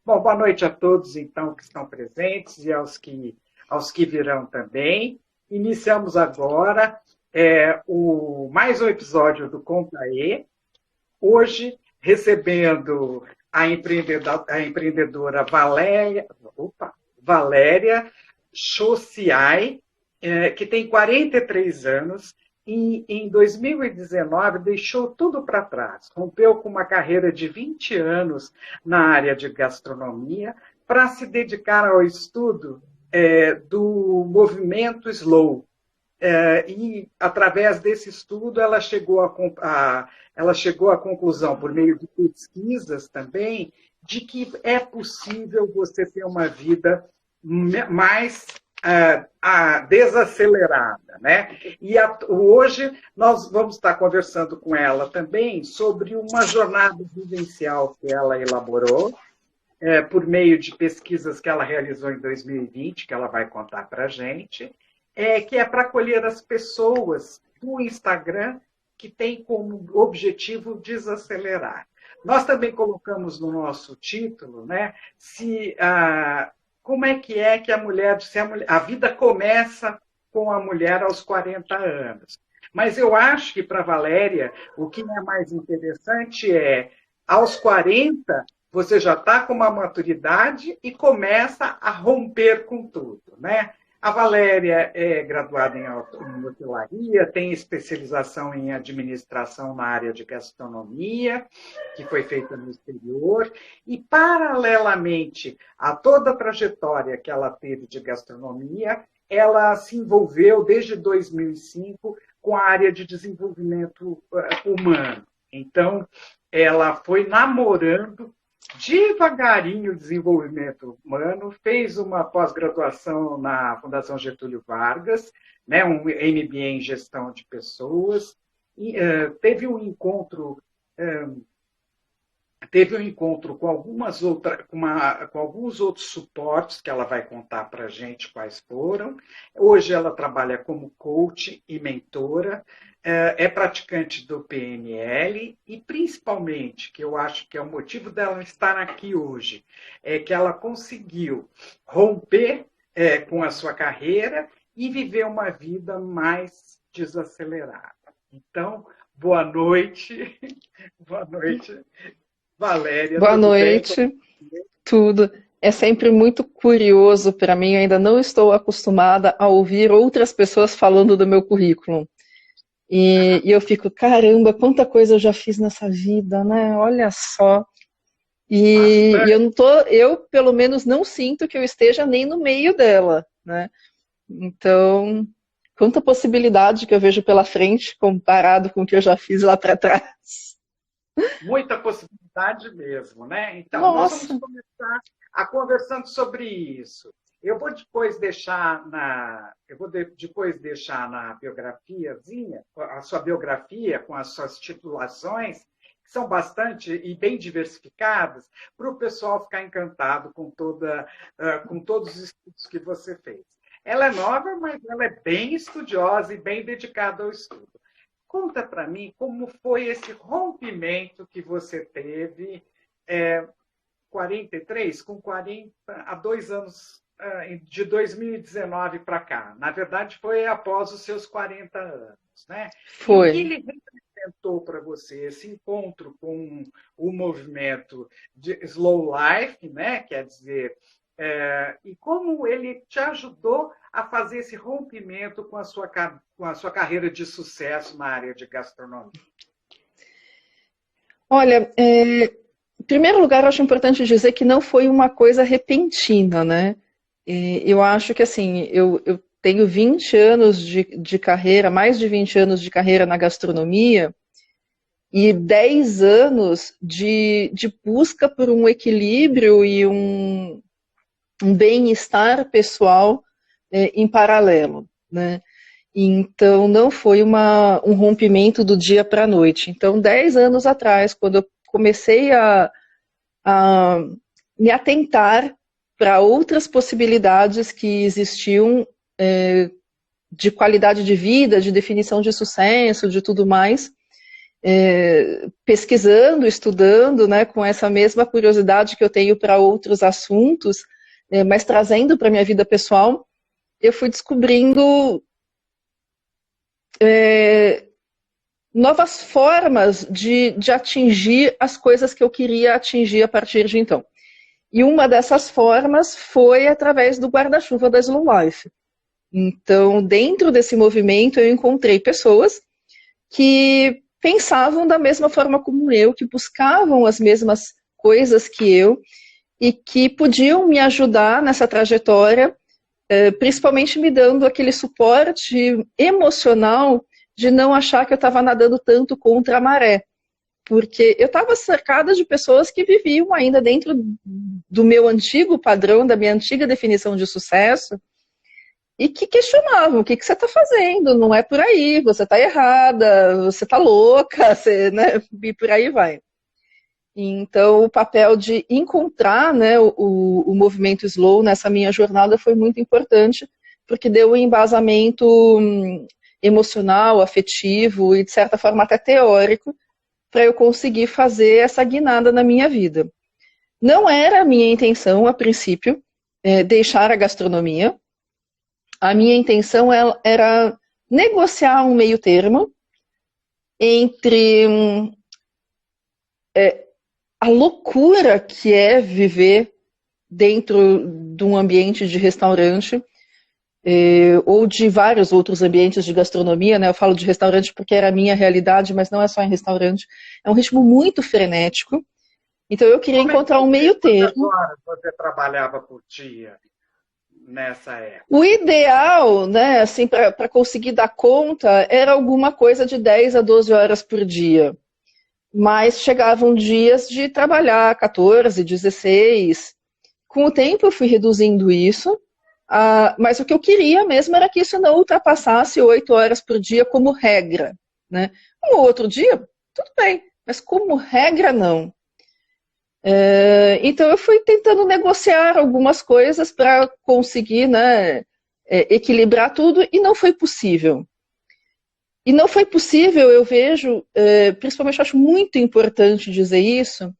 Bom, boa noite a todos, então, que estão presentes e aos que virão também. Iniciamos agora mais um episódio do Contaê. Hoje, recebendo a empreendedora Valéria Chociai, que tem 43 anos, e em 2019 deixou tudo para trás. Rompeu com uma carreira de 20 anos na área de gastronomia para se dedicar ao estudo do movimento Slow. E, através desse estudo, ela chegou à conclusão, por meio de pesquisas também, de que é possível você ter uma vida mais desacelerada, né? E hoje nós vamos estar conversando com ela também sobre uma jornada vivencial que ela elaborou, por meio de pesquisas que ela realizou em 2020, que ela vai contar para a gente, que é para acolher as pessoas do Instagram que tem como objetivo desacelerar. Nós também colocamos no nosso título, né, como é que a mulher, a vida começa com a mulher aos 40 anos. Mas eu acho que, para a Valéria, o que é mais interessante aos 40, você já está com uma maturidade e começa a romper com tudo, né? A Valéria é graduada em hotelaria, tem especialização em administração na área de gastronomia, que foi feita no exterior, e, paralelamente a toda a trajetória que ela teve de gastronomia, ela se envolveu, desde 2005, com a área de desenvolvimento humano. Então, ela foi namorando devagarinho o desenvolvimento humano, fez uma pós-graduação na Fundação Getúlio Vargas, né, um MBA em gestão de pessoas, e teve um encontro com alguns outros suportes que ela vai contar para a gente quais foram. Hoje ela trabalha como coach e mentora, é praticante do PNL e, principalmente, que eu acho que é o motivo dela estar aqui hoje, é que ela conseguiu romper com a sua carreira e viver uma vida mais desacelerada. Então, boa noite. Boa noite, Valéria. Boa noite, tudo. É sempre muito curioso para mim, eu ainda não estou acostumada a ouvir outras pessoas falando do meu currículo. E eu fico, caramba, quanta coisa eu já fiz nessa vida, né? Olha só. E eu pelo menos não sinto que eu esteja nem no meio dela, né? Então, quanta possibilidade que eu vejo pela frente comparado com o que eu já fiz lá para trás. Muita possibilidade mesmo, né? Então, Nossa. Nós vamos começar a conversando sobre isso. Eu vou depois deixar na biografiazinha, a sua biografia com as suas titulações, que são bastante e bem diversificadas, para o pessoal ficar encantado com todos os estudos que você fez. Ela é nova, mas ela é bem estudiosa e bem dedicada ao estudo. Conta para mim como foi esse rompimento que você teve, 43, com 40, há 2 anos, de 2019 para cá. Na verdade, foi após os seus 40 anos, né? Foi. E o que ele representou para você, esse encontro com o movimento de Slow Life, né? Quer dizer, e como ele te ajudou a fazer esse rompimento com a sua carreira de sucesso na área de gastronomia? Olha, em primeiro lugar, eu acho importante dizer que não foi uma coisa repentina, né? Eu acho que, assim, eu tenho 20 anos de carreira, mais de 20 anos de carreira na gastronomia, e 10 anos de busca por um equilíbrio e um bem-estar pessoal em paralelo, né? Então, não foi um rompimento do dia para a noite. Então, 10 anos atrás, quando eu comecei a me atentar para outras possibilidades que existiam de qualidade de vida, de definição de sucesso, de tudo mais, pesquisando, estudando, né, com essa mesma curiosidade que eu tenho para outros assuntos, mas trazendo para a minha vida pessoal, eu fui descobrindo novas formas de atingir as coisas que eu queria atingir a partir de então. E uma dessas formas foi através do guarda-chuva da Slow Life. Então, dentro desse movimento, eu encontrei pessoas que pensavam da mesma forma como eu, que buscavam as mesmas coisas que eu e que podiam me ajudar nessa trajetória, principalmente me dando aquele suporte emocional de não achar que eu estava nadando tanto contra a maré. Porque eu estava cercada de pessoas que viviam ainda dentro do meu antigo padrão, da minha antiga definição de sucesso, e que questionavam: o que você está fazendo? Não é por aí, você está errada, você está louca, você, né? E por aí vai. Então, o papel de encontrar, né, o movimento Slow nessa minha jornada foi muito importante, porque deu um embasamento emocional, afetivo e, de certa forma, até teórico, para eu conseguir fazer essa guinada na minha vida. Não era a minha intenção, a princípio, deixar a gastronomia. A minha intenção era negociar um meio termo entre a loucura que é viver dentro de um ambiente de restaurante, ou de vários outros ambientes de gastronomia, né? Eu falo de restaurante porque era a minha realidade, mas não é só em restaurante. É um ritmo muito frenético. Então eu queria encontrar um meio termo. Quantas horas você trabalhava por dia nessa época? O ideal, né, assim, para conseguir dar conta, era alguma coisa de 10 a 12 horas por dia. Mas chegavam dias de trabalhar 14, 16. Com o tempo eu fui reduzindo isso, mas o que eu queria mesmo era que isso não ultrapassasse 8 horas por dia como regra, né? Um ou outro dia, tudo bem, mas como regra não. Então eu fui tentando negociar algumas coisas para conseguir, né, equilibrar tudo, e não foi possível. E não foi possível, eu vejo, principalmente eu acho muito importante dizer isso,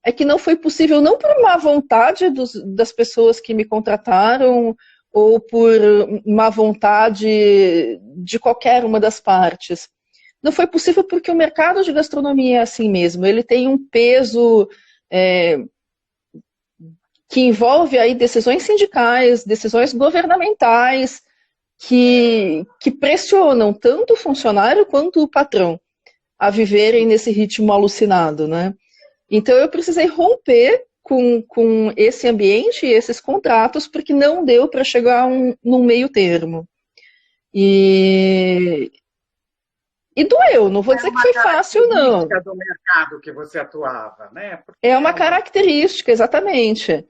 é que não foi possível não por má vontade das pessoas que me contrataram ou por má vontade de qualquer uma das partes. Não foi possível porque o mercado de gastronomia é assim mesmo, ele tem um peso que envolve aí decisões sindicais, decisões governamentais, que pressionam tanto o funcionário quanto o patrão a viverem nesse ritmo alucinado, né? Então eu precisei romper com esse ambiente e esses contratos, porque não deu para chegar num meio termo. E doeu, não vou dizer que foi fácil, não. É uma característica do mercado que você atuava, né? É uma característica, exatamente.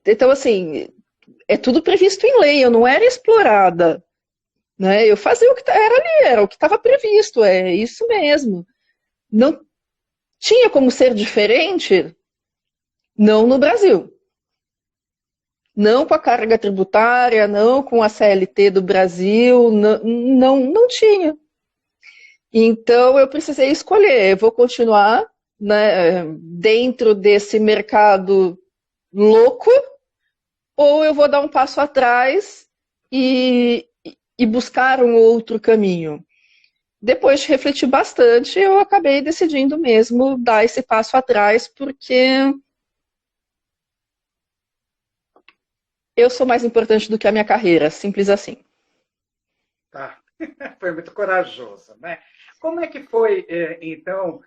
Então, assim, é tudo previsto em lei, eu não era explorada, né? Eu fazia o que era ali, era o que estava previsto, é isso mesmo. Não tinha como ser diferente? Não no Brasil. Não com a carga tributária, não com a CLT do Brasil, não tinha. Então eu precisei escolher, eu vou continuar, né, dentro desse mercado louco, ou eu vou dar um passo atrás e buscar um outro caminho. Depois de refletir bastante, eu acabei decidindo mesmo dar esse passo atrás, porque eu sou mais importante do que a minha carreira, simples assim. Tá. Foi muito corajoso, né? Como é que foi, então,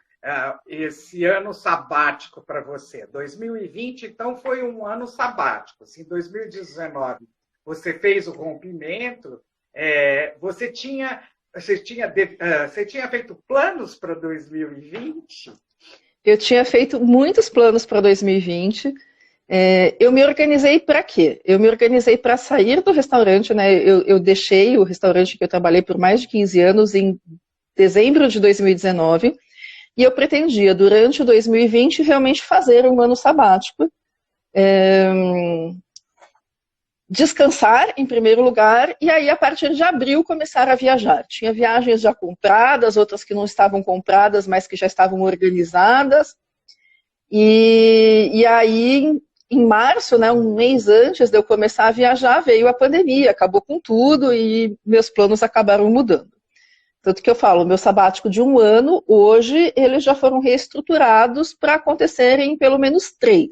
esse ano sabático para você? 2020, então, foi um ano sabático. Assim, 2019, você fez o rompimento, você tinha feito planos para 2020? Eu tinha feito muitos planos para 2020. Eu me organizei para quê? Eu me organizei para sair do restaurante, né? Eu deixei o restaurante que eu trabalhei por mais de 15 anos em dezembro de 2019, e eu pretendia, durante o 2020, realmente fazer um ano sabático. descansar em primeiro lugar, e aí a partir de abril começar a viajar. Tinha viagens já compradas, outras que não estavam compradas, mas que já estavam organizadas. E aí, em março, né, um mês antes de eu começar a viajar, veio a pandemia, acabou com tudo e meus planos acabaram mudando. Tanto que eu falo, meu sabático de 1 ano, hoje, eles já foram reestruturados para acontecerem pelo menos 3.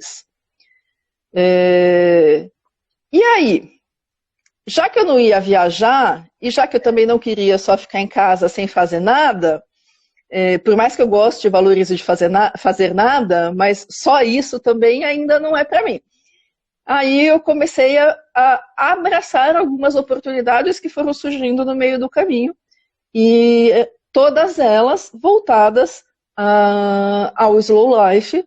E aí, já que eu não ia viajar, e já que eu também não queria só ficar em casa sem fazer nada, por mais que eu goste e valorize de fazer nada, mas só isso também ainda não é para mim. Aí eu comecei a abraçar algumas oportunidades que foram surgindo no meio do caminho, e todas elas voltadas ao Slow Life,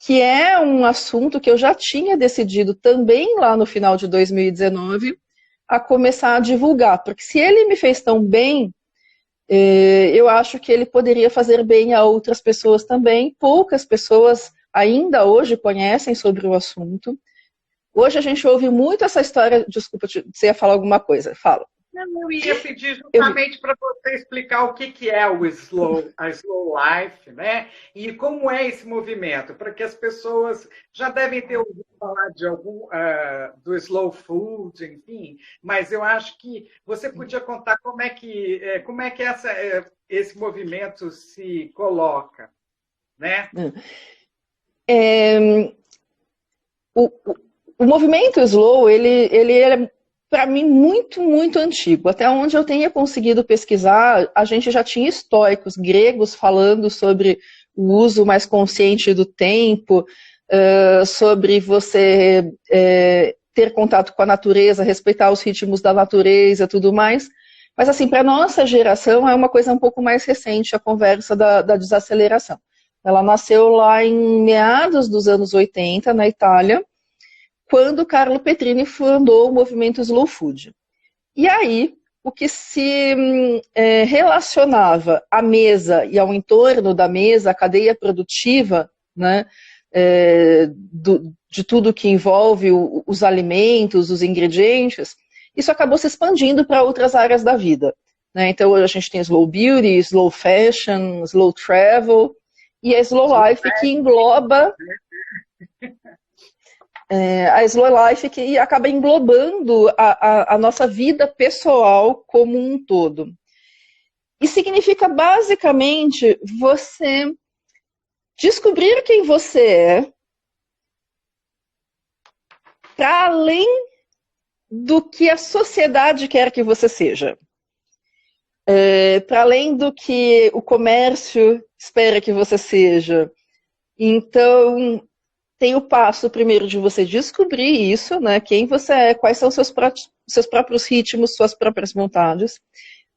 que é um assunto que eu já tinha decidido também lá no final de 2019 a começar a divulgar, porque se ele me fez tão bem, eu acho que ele poderia fazer bem a outras pessoas também. Poucas pessoas ainda hoje conhecem sobre o assunto. Hoje a gente ouve muito essa história. Desculpa, você ia falar alguma coisa? Fala. Eu ia pedir justamente para você explicar o que é a Slow Life, né? E como é esse movimento, para que as pessoas já devem ter ouvido falar de do Slow Food, enfim, mas eu acho que você podia contar como é que esse movimento se coloca, né? O movimento Slow, ele é, para mim, muito, muito antigo. Até onde eu tenha conseguido pesquisar, a gente já tinha estoicos gregos falando sobre o uso mais consciente do tempo, sobre você ter contato com a natureza, respeitar os ritmos da natureza, tudo mais. Mas, assim, para a nossa geração é uma coisa um pouco mais recente, a conversa da desaceleração. Ela nasceu lá em meados dos anos 80, na Itália, quando Carlo Petrini fundou o movimento Slow Food. E aí, o que se relacionava à mesa e ao entorno da mesa, a cadeia produtiva, né, de tudo que envolve os alimentos, os ingredientes, isso acabou se expandindo para outras áreas da vida. Né? Então, hoje a gente tem Slow Beauty, Slow Fashion, Slow Travel, e a Slow Life, que engloba... a Slow Life que acaba englobando a nossa vida pessoal como um todo. E significa, basicamente, você descobrir quem você é para além do que a sociedade quer que você seja. Para além do que o comércio espera que você seja. Então... tem o passo primeiro de você descobrir isso, né? Quem você é, quais são seus próprios ritmos, suas próprias vontades.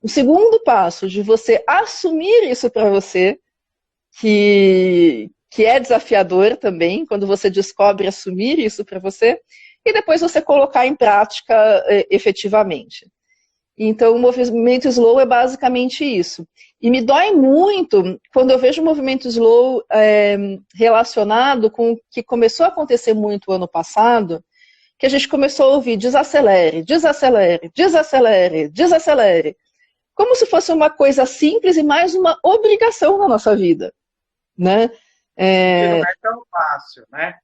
O segundo passo de você assumir isso para você, que é desafiador também, quando você descobre assumir isso para você, e depois você colocar em prática efetivamente. Então, o movimento Slow é basicamente isso. E me dói muito quando eu vejo o movimento Slow relacionado com o que começou a acontecer muito ano passado, que a gente começou a ouvir desacelere, desacelere, desacelere, desacelere. Como se fosse uma coisa simples e mais uma obrigação na nossa vida. Né? Que não é tão fácil, né?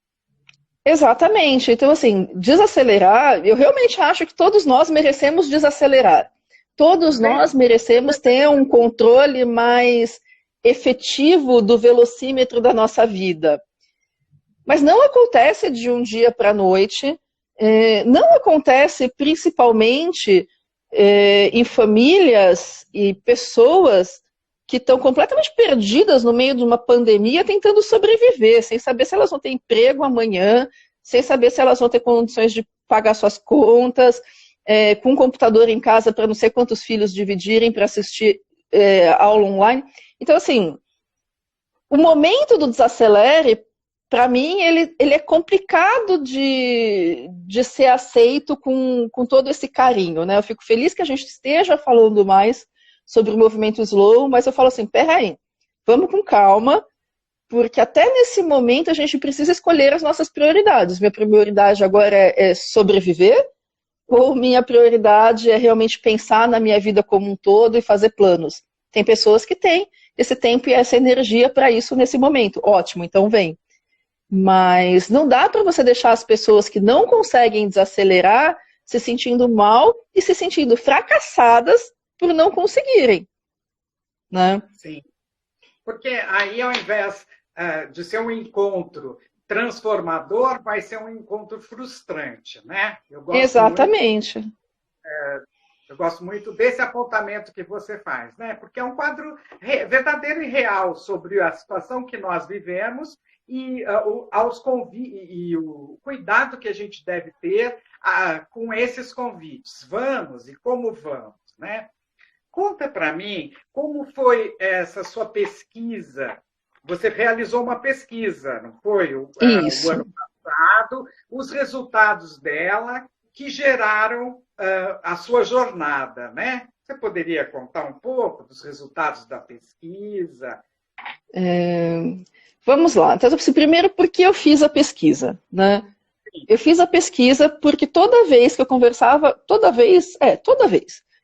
Exatamente. Então, assim, desacelerar, eu realmente acho que todos nós merecemos desacelerar. Todos nós merecemos ter um controle mais efetivo do velocímetro da nossa vida. Mas não acontece de um dia para a noite, não acontece principalmente em famílias e pessoas que estão completamente perdidas no meio de uma pandemia tentando sobreviver, sem saber se elas vão ter emprego amanhã, sem saber se elas vão ter condições de pagar suas contas, com um computador em casa para não sei quantos filhos dividirem para assistir aula online. Então, assim, o momento do desacelere, para mim, ele é complicado de ser aceito com todo esse carinho, né? Eu fico feliz que a gente esteja falando mais sobre o movimento Slow, mas eu falo assim, peraí, vamos com calma, porque até nesse momento a gente precisa escolher as nossas prioridades. Minha prioridade agora é sobreviver, ou minha prioridade é realmente pensar na minha vida como um todo e fazer planos. Tem pessoas que têm esse tempo e essa energia para isso nesse momento. Ótimo, então vem. Mas não dá para você deixar as pessoas que não conseguem desacelerar se sentindo mal e se sentindo fracassadas por não conseguirem, né? Sim. Porque aí, ao invés de ser um encontro transformador, vai ser um encontro frustrante, né? Exatamente. Eu gosto muito desse apontamento que você faz, né? Porque é um quadro verdadeiro e real sobre a situação que nós vivemos e, e o cuidado que a gente deve ter com esses convites. Vamos e como vamos, né? Conta para mim como foi essa sua pesquisa. Você realizou uma pesquisa, não foi? O ano passado, os resultados dela que geraram a sua jornada, né? Você poderia contar um pouco dos resultados da pesquisa? Vamos lá. Então, primeiro, por que eu fiz a pesquisa, né? Sim. Eu fiz a pesquisa porque toda vez que eu conversava, toda vez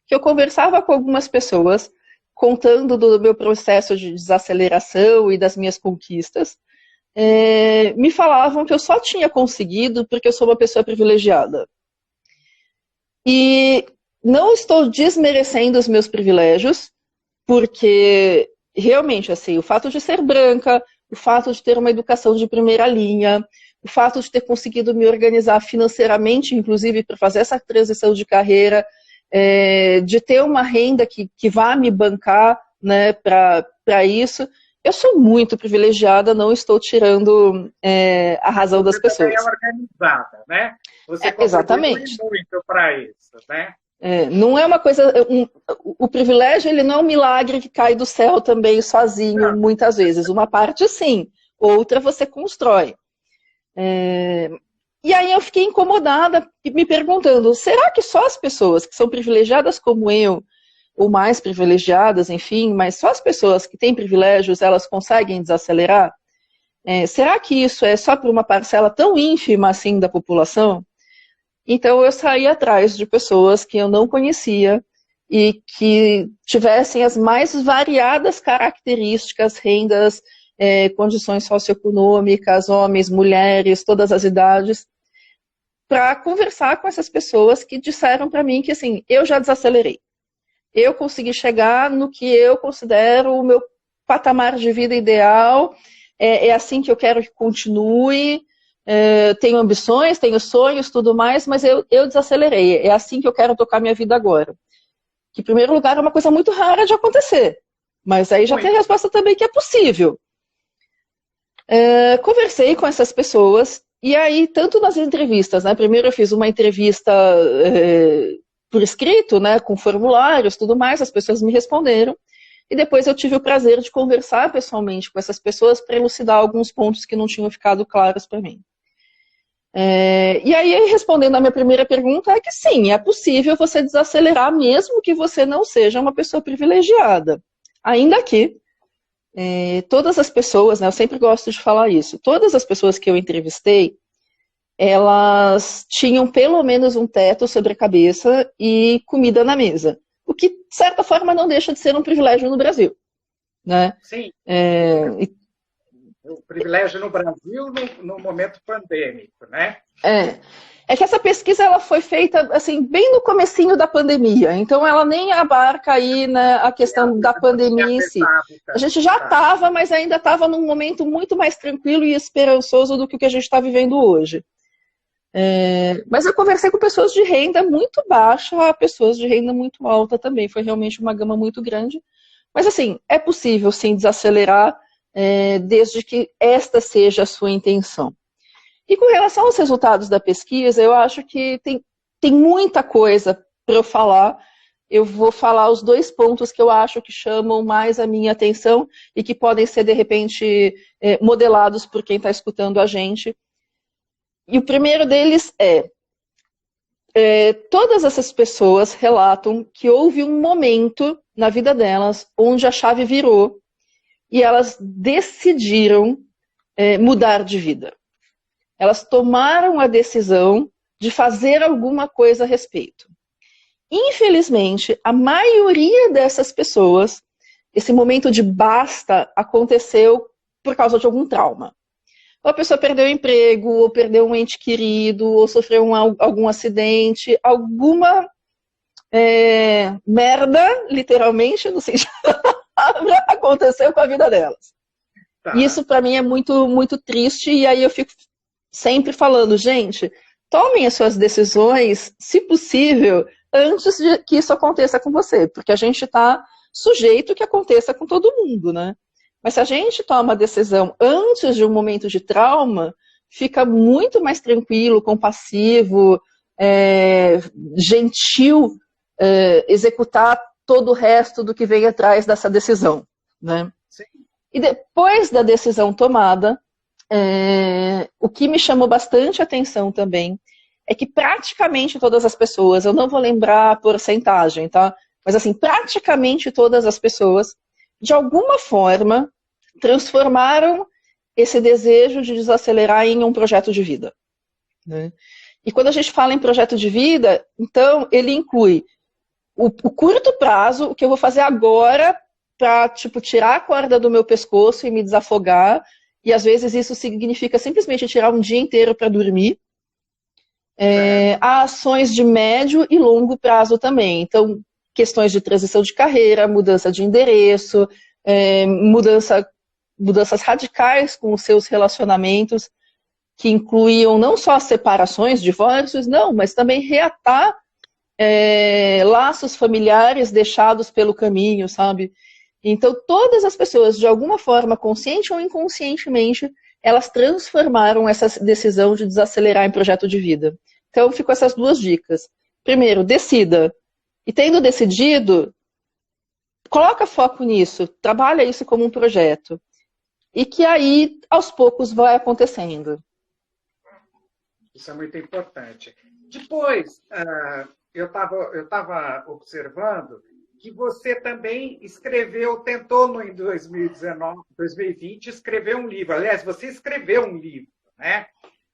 que eu conversava com algumas pessoas, contando do meu processo de desaceleração e das minhas conquistas, me falavam que eu só tinha conseguido porque eu sou uma pessoa privilegiada. E não estou desmerecendo os meus privilégios, porque realmente, assim, o fato de ser branca, o fato de ter uma educação de primeira linha, o fato de ter conseguido me organizar financeiramente, inclusive, para fazer essa transição de carreira, de ter uma renda que vá me bancar, né, para isso. Eu sou muito privilegiada, não estou tirando a razão das pessoas. Você também é organizada, né? Você exatamente. Muito para isso, né? Não é uma coisa... o privilégio, ele não é um milagre que cai do céu também sozinho, muitas vezes. Uma parte, sim. Outra, você constrói. E aí eu fiquei incomodada, me perguntando, será que só as pessoas que são privilegiadas como eu, ou mais privilegiadas, enfim, mas só as pessoas que têm privilégios, elas conseguem desacelerar? Será que isso é só por uma parcela tão ínfima assim da população? Então eu saí atrás de pessoas que eu não conhecia e que tivessem as mais variadas características, rendas, condições socioeconômicas, homens, mulheres, todas as idades, para conversar com essas pessoas que disseram para mim que, assim, eu já desacelerei. Eu consegui chegar no que eu considero o meu patamar de vida ideal, é assim que eu quero que continue, tenho ambições, tenho sonhos, tudo mais, mas eu desacelerei, é assim que eu quero tocar minha vida agora. Que, em primeiro lugar, é uma coisa muito rara de acontecer, mas aí já tem a resposta também que é possível. Conversei com essas pessoas, e aí, tanto nas entrevistas, né? Primeiro eu fiz uma entrevista por escrito, né? Com formulários, tudo mais, as pessoas me responderam, e depois eu tive o prazer de conversar pessoalmente com essas pessoas para elucidar alguns pontos que não tinham ficado claros para mim. E aí, respondendo a minha primeira pergunta, é que sim, é possível você desacelerar mesmo que você não seja uma pessoa privilegiada. Ainda que todas as pessoas, né, eu sempre gosto de falar isso, todas as pessoas que eu entrevistei, elas tinham pelo menos um teto sobre a cabeça e comida na mesa. O que, de certa forma, não deixa de ser um privilégio no Brasil. Né? Sim. O privilégio no Brasil no momento pandêmico, né? É que essa pesquisa ela foi feita assim, bem no comecinho da pandemia, então ela nem abarca aí, né, a questão da pandemia em si. A gente já estava, mas ainda estava num momento muito mais tranquilo e esperançoso do que o que a gente está vivendo hoje. Mas eu conversei com pessoas de renda muito baixa a pessoas de renda muito alta também, foi realmente uma gama muito grande. Mas assim, é possível sim desacelerar, desde que esta seja a sua intenção. E com relação aos resultados da pesquisa, eu acho que tem muita coisa para eu falar. Eu vou falar os 2 pontos que eu acho que chamam mais a minha atenção e que podem ser, de repente, modelados por quem está escutando a gente. E o primeiro deles todas essas pessoas relatam que houve um momento na vida delas onde a chave virou e elas decidiram mudar de vida. Elas tomaram a decisão de fazer alguma coisa a respeito. Infelizmente, a maioria dessas pessoas, esse momento de basta aconteceu por causa de algum trauma. Ou a pessoa perdeu o emprego, ou perdeu um ente querido, ou sofreu algum acidente, alguma merda, literalmente, no sentido da palavra, aconteceu com a vida delas. Tá. Isso para mim é muito, muito triste, e aí eu fico sempre falando, gente, tomem as suas decisões, se possível, antes de que isso aconteça com você, porque a gente está sujeito que aconteça com todo mundo, né? Mas se a gente toma a decisão antes de um momento de trauma, fica muito mais tranquilo, compassivo, gentil, executar todo o resto do que vem atrás dessa decisão, né? Sim. E depois da decisão tomada, o que me chamou bastante atenção também é que praticamente todas as pessoas, eu não vou lembrar a porcentagem, tá? Mas assim, praticamente todas as pessoas, de alguma forma, transformaram esse desejo de desacelerar em um projeto de vida, né? E quando a gente fala em projeto de vida, então ele inclui o curto prazo, o que eu vou fazer agora para, tipo, tirar a corda do meu pescoço e me desafogar, e às vezes isso significa simplesmente tirar um dia inteiro para dormir. Há ações de médio e longo prazo também. Então, questões de transição de carreira, mudança de endereço, mudanças radicais com os seus relacionamentos, que incluíam não só separações, divórcios, não, mas também reatar laços familiares deixados pelo caminho, sabe? Então, todas as pessoas, de alguma forma, consciente ou inconscientemente, elas transformaram essa decisão de desacelerar em projeto de vida. Então, ficam essas duas dicas. Primeiro, decida. E tendo decidido, coloca foco nisso, trabalha isso como um projeto. E que aí, aos poucos, vai acontecendo. Isso é muito importante. Depois, eu estava observando que você também tentou em 2020, escrever um livro. Aliás, você escreveu um livro, né?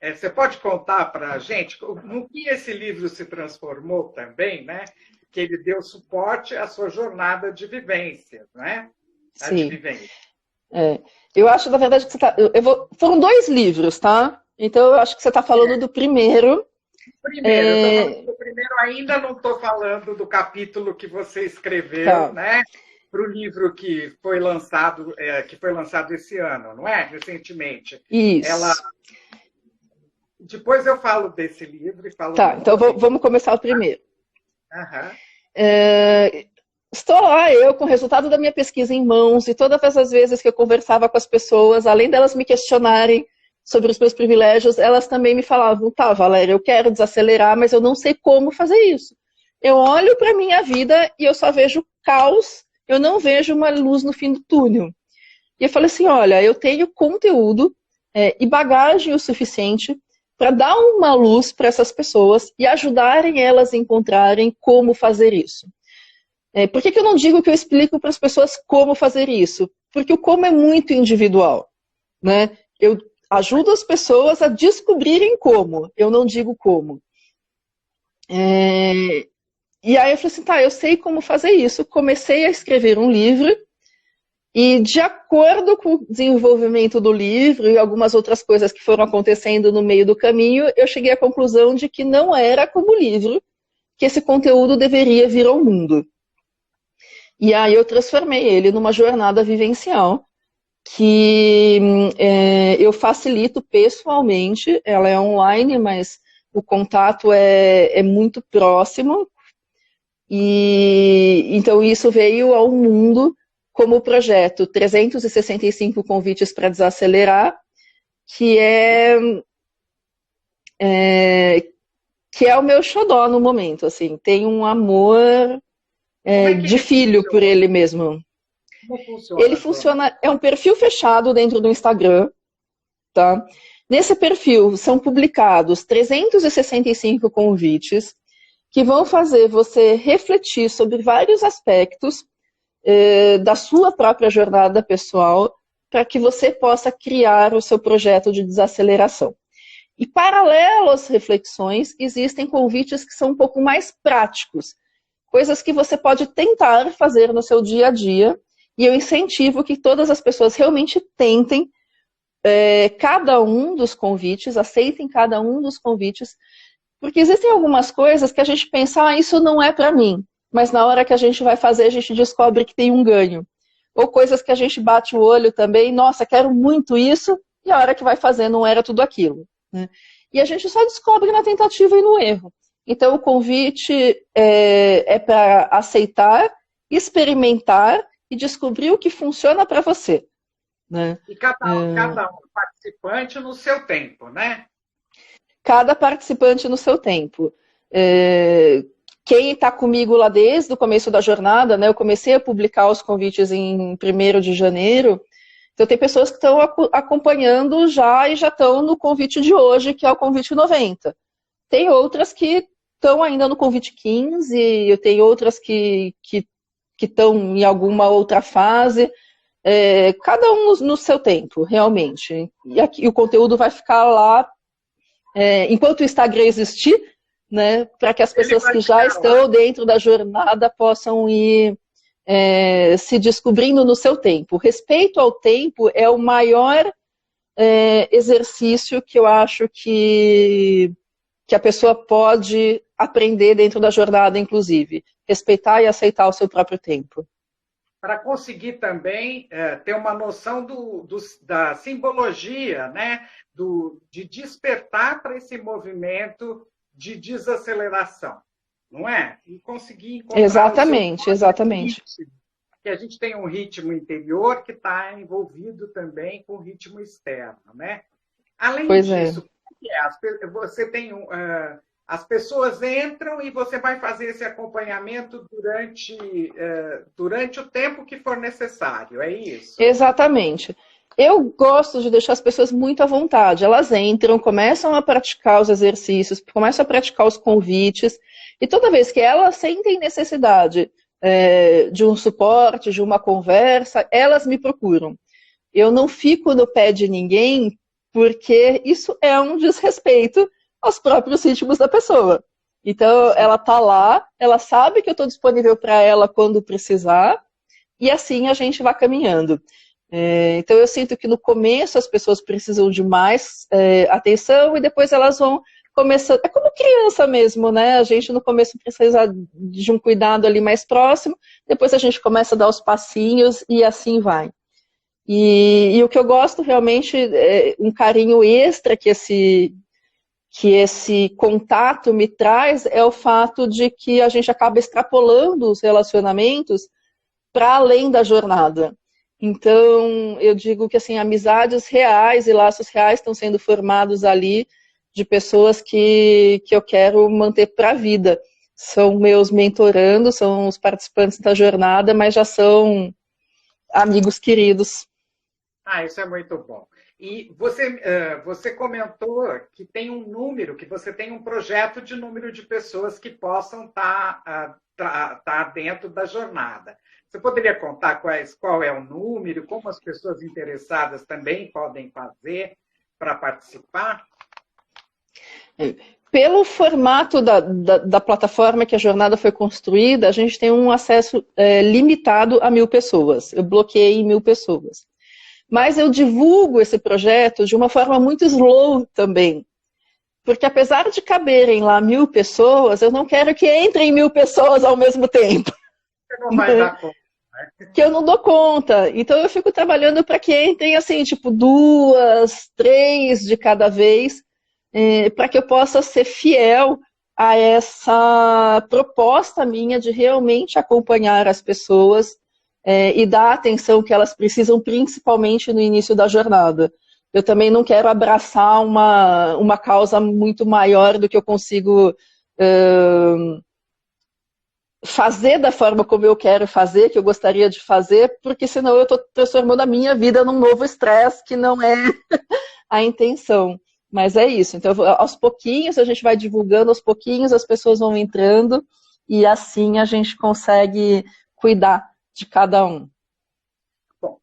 Você pode contar para a gente no que esse livro se transformou também, né? Que ele deu suporte à sua jornada de vivência, né? Sim. Eu acho, na verdade, que você tá... Foram 2 livros, tá? Então, eu acho que você está falando do primeiro. Eu estou falando do primeiro, ainda não estou falando do capítulo que você escreveu, tá, né? Para o livro que foi lançado esse ano, não é? Recentemente. Isso. Depois eu falo desse livro e falo. Tá, então vamos começar o primeiro. Uhum. Estou lá, eu, com o resultado da minha pesquisa em mãos, e todas as vezes que eu conversava com as pessoas, além delas me questionarem sobre os meus privilégios, elas também me falavam, tá, Valéria, eu quero desacelerar, mas eu não sei como fazer isso. Eu olho para a minha vida e eu só vejo caos, eu não vejo uma luz no fim do túnel. E eu falei assim, olha, eu tenho conteúdo e bagagem o suficiente para dar uma luz para essas pessoas e ajudarem elas a encontrarem como fazer isso. Por que eu não digo que eu explico para as pessoas como fazer isso? Porque o como é muito individual, né? Eu ajudo as pessoas a descobrirem como, eu não digo como. E aí eu falei assim, tá, eu sei como fazer isso. Comecei a escrever um livro e, de acordo com o desenvolvimento do livro e algumas outras coisas que foram acontecendo no meio do caminho, eu cheguei à conclusão de que não era como livro que esse conteúdo deveria vir ao mundo. E aí eu transformei ele numa jornada vivencial que eu facilito pessoalmente. Ela é online, mas o contato é muito próximo. E então isso veio ao mundo como o projeto 365 convites para desacelerar, que é o meu xodó no momento, assim. Tem um amor de filho por ele mesmo. Como funciona? Ele funciona, é um perfil fechado dentro do Instagram, tá? Nesse perfil são publicados 365 convites que vão fazer você refletir sobre vários aspectos da sua própria jornada pessoal para que você possa criar o seu projeto de desaceleração. E paralelo às reflexões, existem convites que são um pouco mais práticos, coisas que você pode tentar fazer no seu dia a dia, e eu incentivo que todas as pessoas realmente tentem cada um dos convites, aceitem cada um dos convites, porque existem algumas coisas que a gente pensa, isso não é para mim, mas na hora que a gente vai fazer, a gente descobre que tem um ganho. Ou coisas que a gente bate o olho também, nossa, quero muito isso, e a hora que vai fazer não era tudo aquilo. Né? E a gente só descobre na tentativa e no erro. Então o convite é para aceitar, experimentar e descobrir o que funciona para você. Né? E cada um participante no seu tempo, né? Cada participante no seu tempo. Quem está comigo lá desde o começo da jornada, né, eu comecei a publicar os convites em 1º de janeiro, então tem pessoas que estão acompanhando já e já estão no convite de hoje, que é o convite 90. Tem outras que estão ainda no convite 15, eu tenho outras que estão em alguma outra fase, cada um no seu tempo, realmente. E o conteúdo vai ficar lá enquanto o Instagram existir, né, para que as pessoas que já estão dentro da jornada possam ir se descobrindo no seu tempo. Respeito ao tempo é o maior exercício que eu acho que a pessoa pode aprender dentro da jornada, inclusive. Respeitar e aceitar o seu próprio tempo. Para conseguir também ter uma noção da simbologia, né? De despertar para esse movimento de desaceleração, não é? E conseguir encontrar exatamente. ritmo, que a gente tem um ritmo interior que está envolvido também com o ritmo externo, né? Além disso, você tem as pessoas entram e você vai fazer esse acompanhamento durante o tempo que for necessário, é isso? Exatamente. Eu gosto de deixar as pessoas muito à vontade. Elas entram, começam a praticar os exercícios, começam a praticar os convites, e toda vez que elas sentem necessidade de um suporte, de uma conversa, elas me procuram. Eu não fico no pé de ninguém, porque isso é um desrespeito aos próprios ritmos da pessoa. Então, ela está lá, ela sabe que eu estou disponível para ela quando precisar, e assim a gente vai caminhando. Então, eu sinto que no começo as pessoas precisam de mais atenção, e depois elas vão começando. É como criança mesmo, né? A gente no começo precisa de um cuidado ali mais próximo, depois a gente começa a dar os passinhos, e assim vai. E o que eu gosto realmente, um carinho extra que esse contato me traz é o fato de que a gente acaba extrapolando os relacionamentos para além da jornada. Então, eu digo que assim, amizades reais e laços reais estão sendo formados ali de pessoas que eu quero manter para a vida. São meus mentorandos, são os participantes da jornada, mas já são amigos queridos. Isso é muito bom. E você comentou que tem um número, que você tem um projeto de número de pessoas que possam estar dentro da jornada. Você poderia contar qual é o número, como as pessoas interessadas também podem fazer para participar? Pelo formato da plataforma que a jornada foi construída, a gente tem um acesso limitado a 1.000 pessoas. Eu bloqueei 1.000 pessoas. Mas eu divulgo esse projeto de uma forma muito slow também. Porque apesar de caberem lá 1.000 pessoas, eu não quero que entrem 1.000 pessoas ao mesmo tempo. Você não vai dar conta. Que eu não dou conta. Então eu fico trabalhando para que entrem assim, tipo 2, 3 de cada vez, para que eu possa ser fiel a essa proposta minha de realmente acompanhar as pessoas e dar a atenção que elas precisam, principalmente no início da jornada. Eu também não quero abraçar uma causa muito maior do que eu consigo fazer da forma como eu quero fazer, que eu gostaria de fazer, porque senão eu estou transformando a minha vida num novo estresse, que não é a intenção. Mas é isso. Então, aos pouquinhos, a gente vai divulgando, aos pouquinhos as pessoas vão entrando, e assim a gente consegue cuidar de cada um. Bom,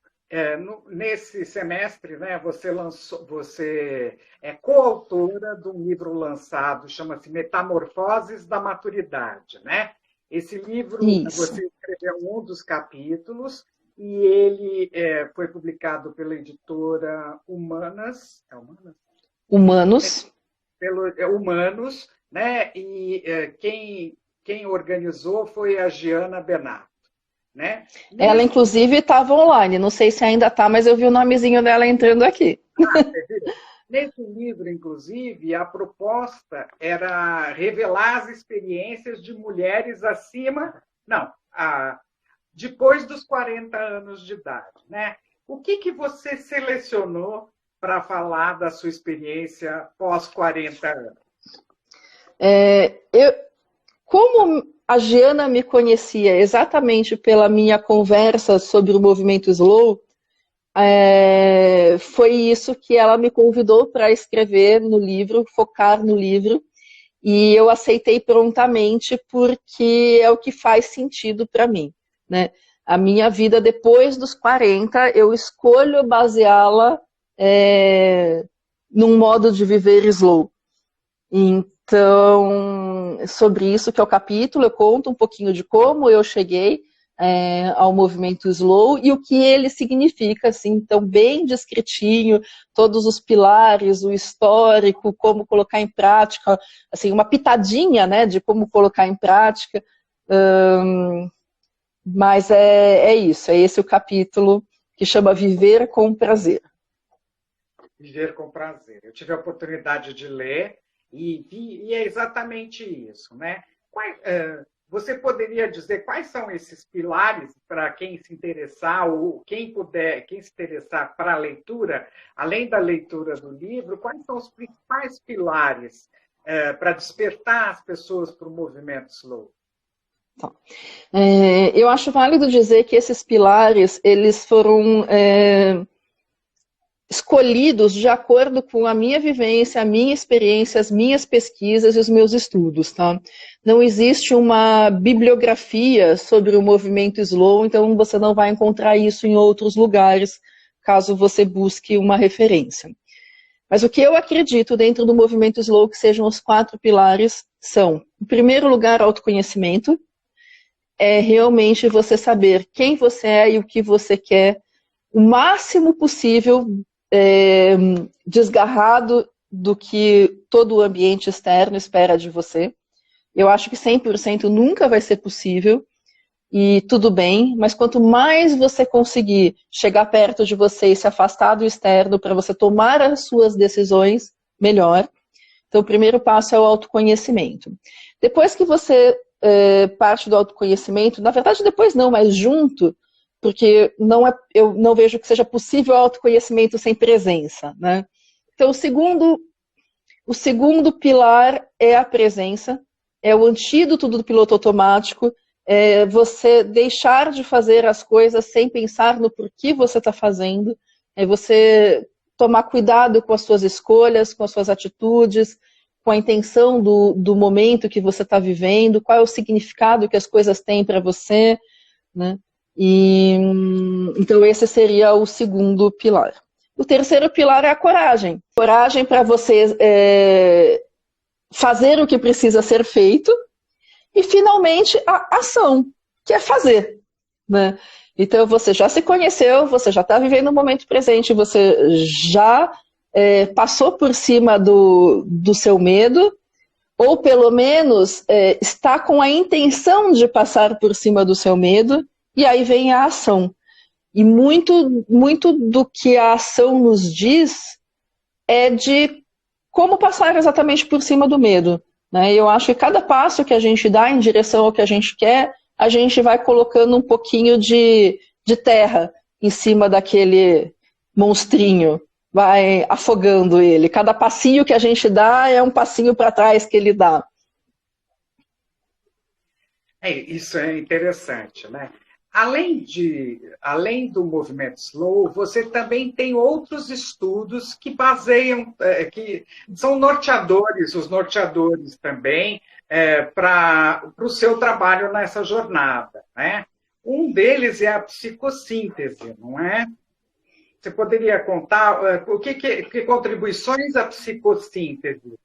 nesse semestre, né, você é coautora de um livro lançado, chama-se Metamorfoses da Maturidade, né? Esse livro, Isso. você escreveu um dos capítulos e ele foi publicado pela editora Humanas, Humanos. Pelo Humanos, né? E quem organizou foi a Giana Benato, né? Ela, inclusive, estava online. Não sei se ainda está, mas eu vi o nomezinho dela entrando aqui. Nesse livro, inclusive, a proposta era revelar as experiências de mulheres depois dos 40 anos de idade, né? O que você selecionou para falar da sua experiência pós 40 anos? Como a Giana me conhecia exatamente pela minha conversa sobre o movimento Slow, foi isso que ela me convidou para escrever no livro, focar no livro, e eu aceitei prontamente porque é o que faz sentido para mim, né? A minha vida depois dos 40, eu escolho baseá-la num modo de viver slow. Então, sobre isso que é o capítulo, eu conto um pouquinho de como eu cheguei ao movimento slow e o que ele significa, assim, então bem descritinho, todos os pilares, o histórico, como colocar em prática, assim, uma pitadinha, né, de como colocar em prática, mas é isso, é esse o capítulo que chama Viver com Prazer. Viver com Prazer. Eu tive a oportunidade de ler e é exatamente isso, né? Você poderia dizer quais são esses pilares para quem se interessar ou quem se interessar para a leitura, além da leitura do livro, quais são os principais pilares para despertar as pessoas para o movimento slow? Então, eu acho válido dizer que esses pilares, eles foram escolhidos de acordo com a minha vivência, a minha experiência, as minhas pesquisas e os meus estudos, tá? Não existe uma bibliografia sobre o movimento slow, então você não vai encontrar isso em outros lugares, caso você busque uma referência. Mas o que eu acredito dentro do movimento slow que sejam os 4 pilares são, em primeiro lugar, autoconhecimento, é realmente você saber quem você é e o que você quer, o máximo possível desgarrado do que todo o ambiente externo espera de você. Eu acho que 100% nunca vai ser possível, e tudo bem, mas quanto mais você conseguir chegar perto de você e se afastar do externo para você tomar as suas decisões, melhor. Então, o primeiro passo é o autoconhecimento. Depois que você parte do autoconhecimento, na verdade depois não, mas junto, porque eu não vejo que seja possível autoconhecimento sem presença, né? Então, o segundo pilar é a presença, é o antídoto do piloto automático, é você deixar de fazer as coisas sem pensar no porquê você está fazendo, é você tomar cuidado com as suas escolhas, com as suas atitudes, com a intenção do momento que você está vivendo, qual é o significado que as coisas têm para você, né? Então esse seria o segundo pilar. O terceiro pilar é a coragem. Coragem para você fazer o que precisa ser feito e, finalmente, a ação, que é fazer, né? Então você já se conheceu, você já está vivendo o momento presente, você já passou por cima do seu medo, ou pelo menos está com a intenção de passar por cima do seu medo, e aí vem a ação. E muito, muito do que a ação nos diz é de como passar exatamente por cima do medo, né? Eu acho que cada passo que a gente dá em direção ao que a gente quer, a gente vai colocando um pouquinho de terra em cima daquele monstrinho, vai afogando ele. Cada passinho que a gente dá é um passinho para trás que ele dá. Isso é interessante, né? Além do movimento slow, você também tem outros estudos que baseiam, que são norteadores, os norteadores também, para o seu trabalho nessa jornada, né? Um deles é a psicossíntese, não é? Você poderia contar que contribuições à psicossíntese?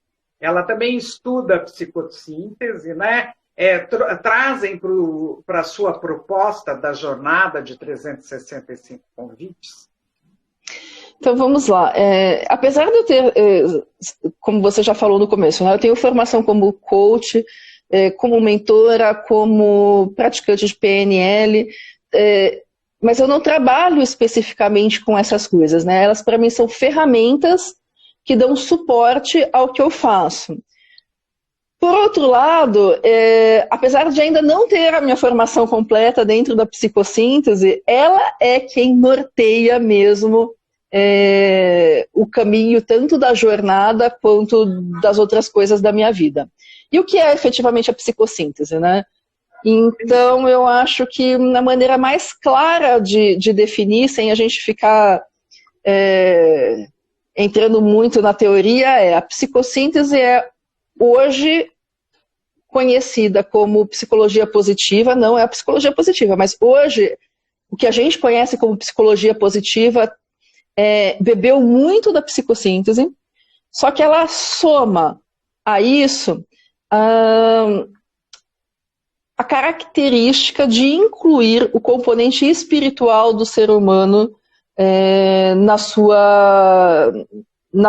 Ela também estuda a psicossíntese, né? Trazem para a sua proposta da jornada de 365 convites? Então vamos lá. Apesar de eu ter, como você já falou no começo, né, eu tenho formação como coach, como mentora, como praticante de PNL, mas eu não trabalho especificamente com essas coisas, né? Elas para mim são ferramentas que dão suporte ao que eu faço. Por outro lado, apesar de ainda não ter a minha formação completa dentro da psicossíntese, ela é quem norteia mesmo o caminho tanto da jornada quanto das outras coisas da minha vida. E o que é efetivamente a psicossíntese, né? Então, eu acho que a maneira mais clara de definir, sem a gente ficar entrando muito na teoria, a psicossíntese hoje conhecida como psicologia positiva, não é a psicologia positiva, mas hoje o que a gente conhece como psicologia positiva bebeu muito da psicossíntese, só que ela soma a isso a característica de incluir o componente espiritual do ser humano na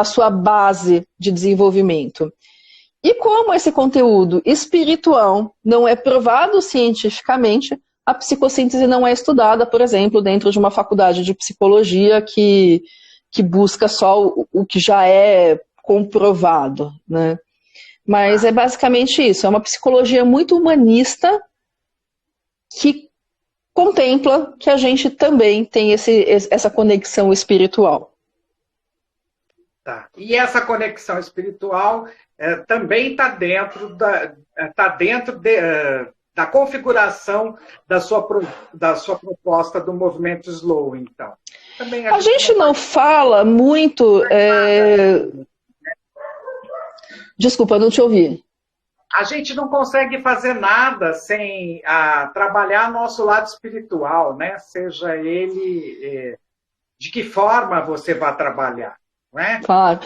sua base de desenvolvimento. E como esse conteúdo espiritual não é provado cientificamente, a psicossíntese não é estudada, por exemplo, dentro de uma faculdade de psicologia que busca só o que já é comprovado, né? Mas é basicamente isso, é uma psicologia muito humanista que contempla que a gente também tem essa conexão espiritual. Tá. E essa conexão espiritual também está dentro da configuração da sua proposta do movimento slow, então. Também a gente não fala muito... Desculpa, não te ouvi. A gente não consegue fazer nada sem trabalhar nosso lado espiritual, né? Seja ele de que forma você vai trabalhar, não é? Claro.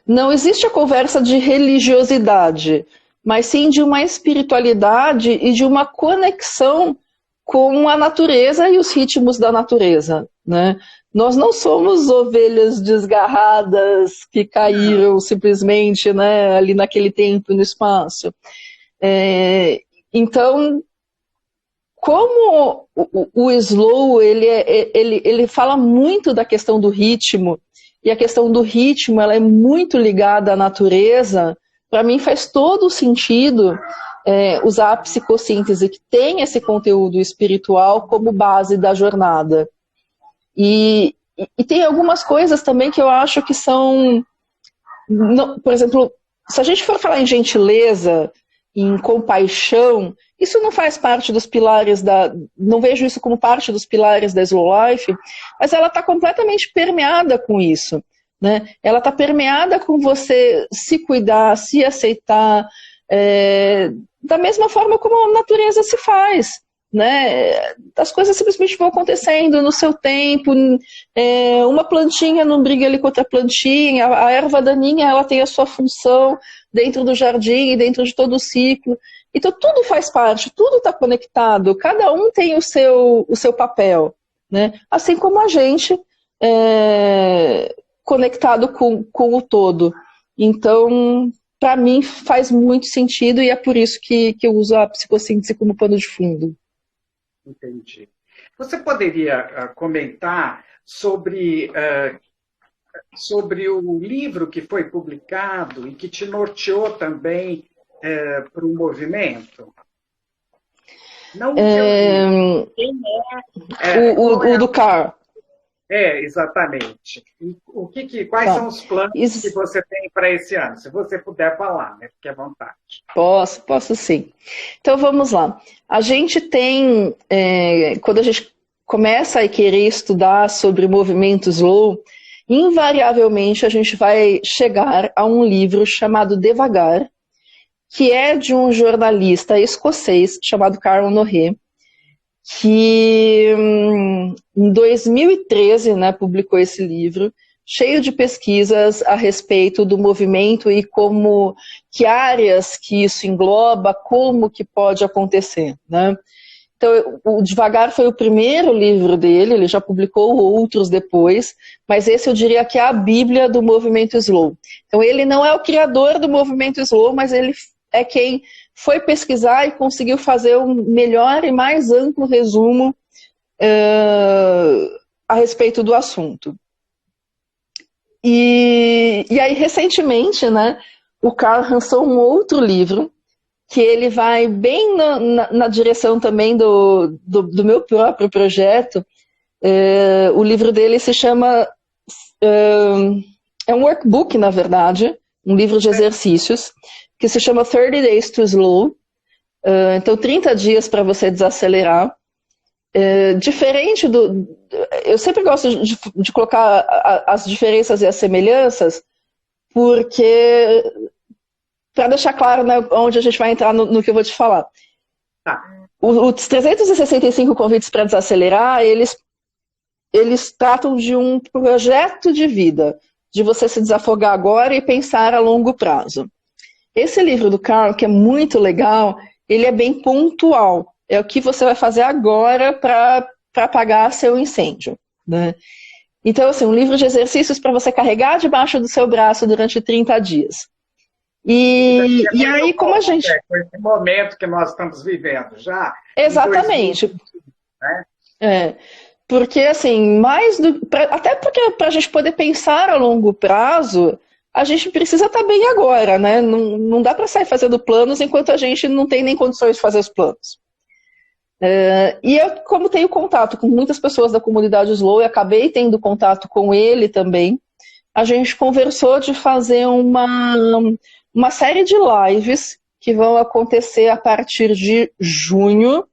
Não existe a conversa de religiosidade, mas sim de uma espiritualidade e de uma conexão com a natureza e os ritmos da natureza, né? Nós não somos ovelhas desgarradas que caíram simplesmente, né, ali naquele tempo e no espaço. Então, como o slow ele fala muito da questão do ritmo, e a questão do ritmo ela é muito ligada à natureza, para mim faz todo sentido usar a psicossíntese, que tem esse conteúdo espiritual, como base da jornada. E tem algumas coisas também que eu acho que são... por exemplo, se a gente for falar em gentileza, em compaixão, isso não faz parte dos pilares não vejo isso como parte dos pilares da Slow Life, mas ela está completamente permeada com isso, né? Ela está permeada com você se cuidar, se aceitar, da mesma forma como a natureza se faz, né? As coisas simplesmente vão acontecendo no seu tempo, uma plantinha não briga ali com outra plantinha, a erva daninha ela tem a sua função dentro do jardim e dentro de todo o ciclo. Então tudo faz parte, tudo está conectado, cada um tem o seu papel, né? Assim como a gente conectado com o todo. Então, para mim, faz muito sentido e é por isso que eu uso a psicossíntese como pano de fundo. Entendi. Você poderia comentar sobre o livro que foi publicado e que te norteou também para o movimento? Não o quem o do Carl. Exatamente. E quais são os planos que você tem para esse ano? Se você puder falar, né? Fique à vontade. Posso sim. Então vamos lá. A gente tem, quando a gente começa a querer estudar sobre movimentos slow, invariavelmente a gente vai chegar a um livro chamado Devagar, que é de um jornalista escocês chamado Carl Nohe, que em 2013, né, publicou esse livro, cheio de pesquisas a respeito do movimento e como, que áreas que isso engloba, como que pode acontecer, né? Então, o Devagar foi o primeiro livro dele, ele já publicou outros depois, mas esse eu diria que é a bíblia do movimento slow. Então, ele não é o criador do movimento slow, mas ele é quem foi pesquisar e conseguiu fazer um melhor e mais amplo resumo a respeito do assunto. E aí, recentemente, né, o Carl lançou um outro livro, que ele vai bem na direção também do meu próprio projeto. O livro dele se chama... é um workbook, na verdade, um livro de exercícios, que se chama 30 Days to Slow. Então, 30 dias para você desacelerar. Diferente do... Eu sempre gosto de colocar as diferenças e as semelhanças, porque... para deixar claro, né, onde a gente vai entrar no que eu vou te falar. Tá. Os 365 convites para desacelerar, eles tratam de um projeto de vida, de você se desafogar agora e pensar a longo prazo. Esse livro do Carl, que é muito legal, ele é bem pontual. É o que você vai fazer agora para apagar seu incêndio, né? Então, assim, um livro de exercícios para você carregar debaixo do seu braço durante 30 dias. E aí, como a gente... Com esse momento que nós estamos vivendo já. Exatamente. 2020, né? Porque, assim, até porque para a gente poder pensar a longo prazo, a gente precisa estar bem agora, né? Não dá para sair fazendo planos enquanto a gente não tem nem condições de fazer os planos. E eu, como tenho contato com muitas pessoas da comunidade Slow, e acabei tendo contato com ele também, a gente conversou de fazer uma série de lives que vão acontecer a partir de junho,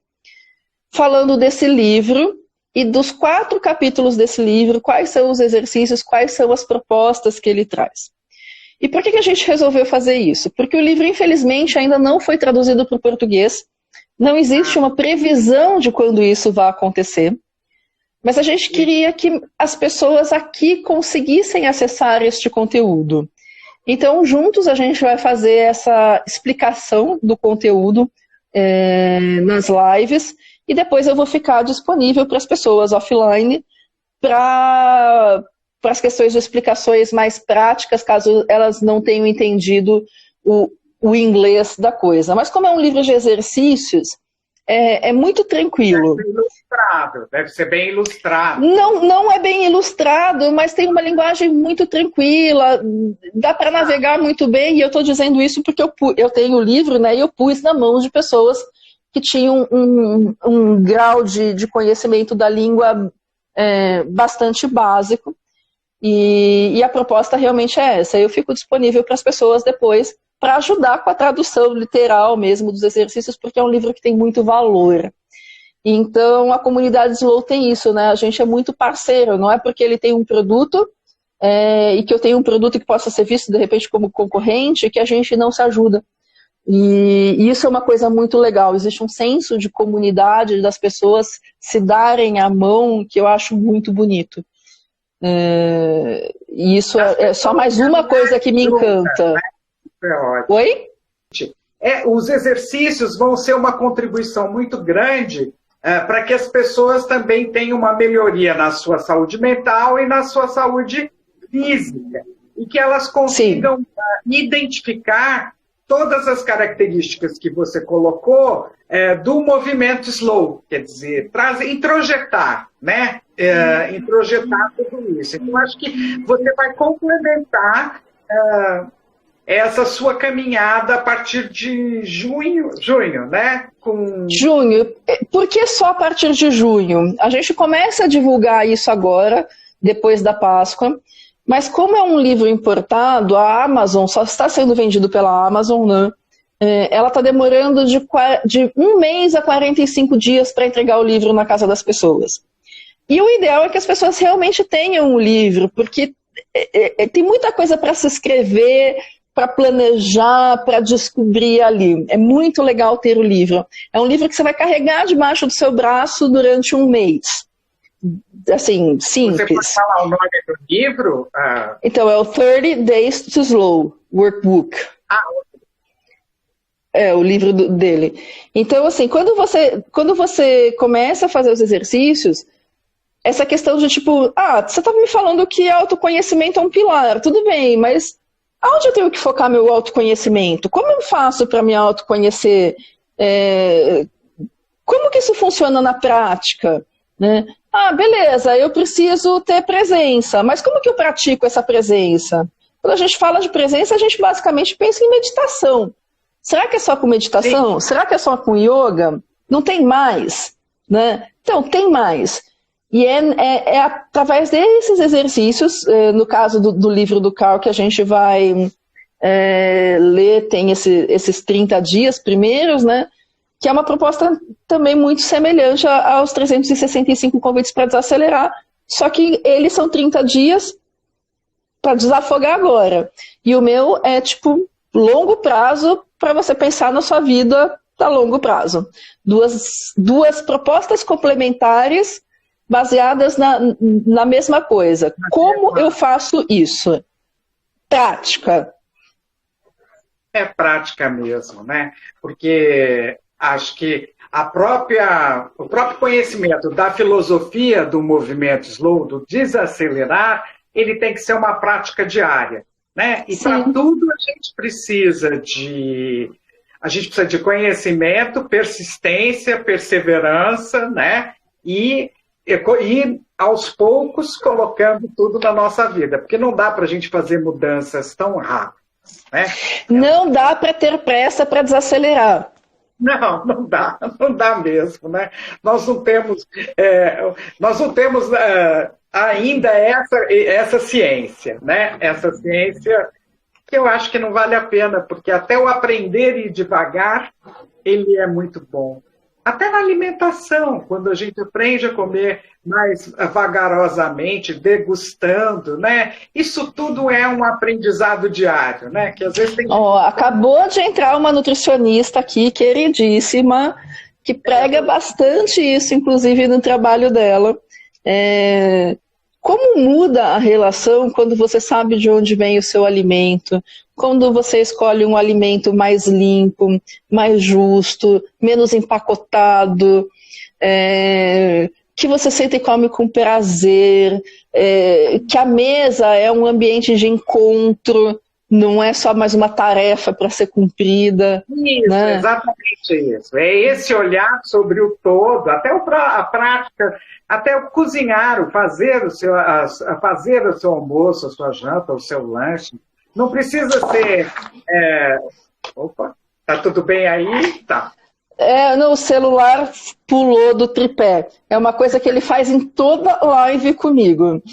falando desse livro e dos 4 capítulos desse livro, quais são os exercícios, quais são as propostas que ele traz. E por que a gente resolveu fazer isso? Porque o livro, infelizmente, ainda não foi traduzido para o português, não existe uma previsão de quando isso vai acontecer, mas a gente queria que as pessoas aqui conseguissem acessar este conteúdo. Então, juntos a gente vai fazer essa explicação do conteúdo nas lives e depois eu vou ficar disponível para as pessoas offline para as questões de explicações mais práticas, caso elas não tenham entendido o inglês da coisa. Mas como é um livro de exercícios, é muito tranquilo. Deve ser bem ilustrado. Não é bem ilustrado, mas tem uma linguagem muito tranquila, dá para navegar muito bem, e eu estou dizendo isso porque eu tenho o livro, né, e eu pus na mão de pessoas que tinham um grau de conhecimento da língua bastante básico, e a proposta realmente é essa. Eu fico disponível para as pessoas depois, para ajudar com a tradução literal mesmo dos exercícios, porque é um livro que tem muito valor. Então, a comunidade Slow tem isso, né? A gente é muito parceiro, não é porque ele tem um produto e que eu tenho um produto que possa ser visto, de repente, como concorrente, que a gente não se ajuda. E isso é uma coisa muito legal. Existe um senso de comunidade das pessoas se darem a mão, que eu acho muito bonito. E isso é só mais uma coisa que me encanta. Oi? Os exercícios vão ser uma contribuição muito grande para que as pessoas também tenham uma melhoria na sua saúde mental e na sua saúde física. E que elas consigam identificar todas as características que você colocou do movimento slow, quer dizer, introjetar, né? Introjetar tudo isso. Então, acho que você vai complementar essa sua caminhada a partir de junho, né? Junho. Por que só a partir de junho? A gente começa a divulgar isso agora, depois da Páscoa, mas como é um livro importado, a Amazon só está sendo vendido pela Amazon, né? Ela está demorando de 1 mês a 45 dias para entregar o livro na casa das pessoas. E o ideal é que as pessoas realmente tenham o livro, porque tem muita coisa para se escrever, para planejar, para descobrir ali. É muito legal ter o livro. É um livro que você vai carregar debaixo do seu braço durante um mês. Assim, simples. Você pode falar o nome do livro? Então, é o 30 Days to Slow Workbook. É o livro dele. Então, assim, quando você começa a fazer os exercícios, essa questão de tipo, você estava me falando que autoconhecimento é um pilar, tudo bem, mas aonde eu tenho que focar meu autoconhecimento? Como eu faço para me autoconhecer? Como que isso funciona na prática? Né? Beleza, eu preciso ter presença, mas como que eu pratico essa presença? Quando a gente fala de presença, a gente basicamente pensa em meditação. Será que é só com meditação? Sim. Será que é só com yoga? Não tem mais, né? Então, tem mais. E é através desses exercícios, no caso do livro do Carl, que a gente vai ler, tem esses 30 dias primeiros, né? Que é uma proposta também muito semelhante aos 365 convites para desacelerar, só que eles são 30 dias para desafogar agora. E o meu é tipo longo prazo para você pensar na sua vida a longo prazo. Duas propostas complementares baseadas na mesma coisa. Como eu faço isso? Prática. É prática mesmo, né? Porque acho que o próprio conhecimento da filosofia do movimento slow, do desacelerar, ele tem que ser uma prática diária, né? E para tudo a gente precisa de conhecimento, persistência, perseverança, né? E aos poucos colocando tudo na nossa vida, porque não dá para a gente fazer mudanças tão rápidas, né? Não dá para ter pressa para desacelerar. Não dá mesmo, né? Nós não temos ainda essa ciência, né? Essa ciência que eu acho que não vale a pena, porque até o aprender e ir devagar, ele é muito bom. Até na alimentação, quando a gente aprende a comer mais vagarosamente, degustando, né? Isso tudo é um aprendizado diário, né? Que às vezes tem... Acabou de entrar uma nutricionista aqui, queridíssima, que prega bastante isso, inclusive no trabalho dela. Como muda a relação quando você sabe de onde vem o seu alimento, quando você escolhe um alimento mais limpo, mais justo, menos empacotado, que você senta e come com prazer, que a mesa é um ambiente de encontro, não é só mais uma tarefa para ser cumprida. Isso, né? Exatamente isso. É esse olhar sobre o todo, até a prática, até o cozinhar, o fazer o seu almoço, a sua janta, o seu lanche. Não precisa ser... Opa, tá tudo bem aí? Tá. O celular pulou do tripé. É uma coisa que ele faz em toda live comigo.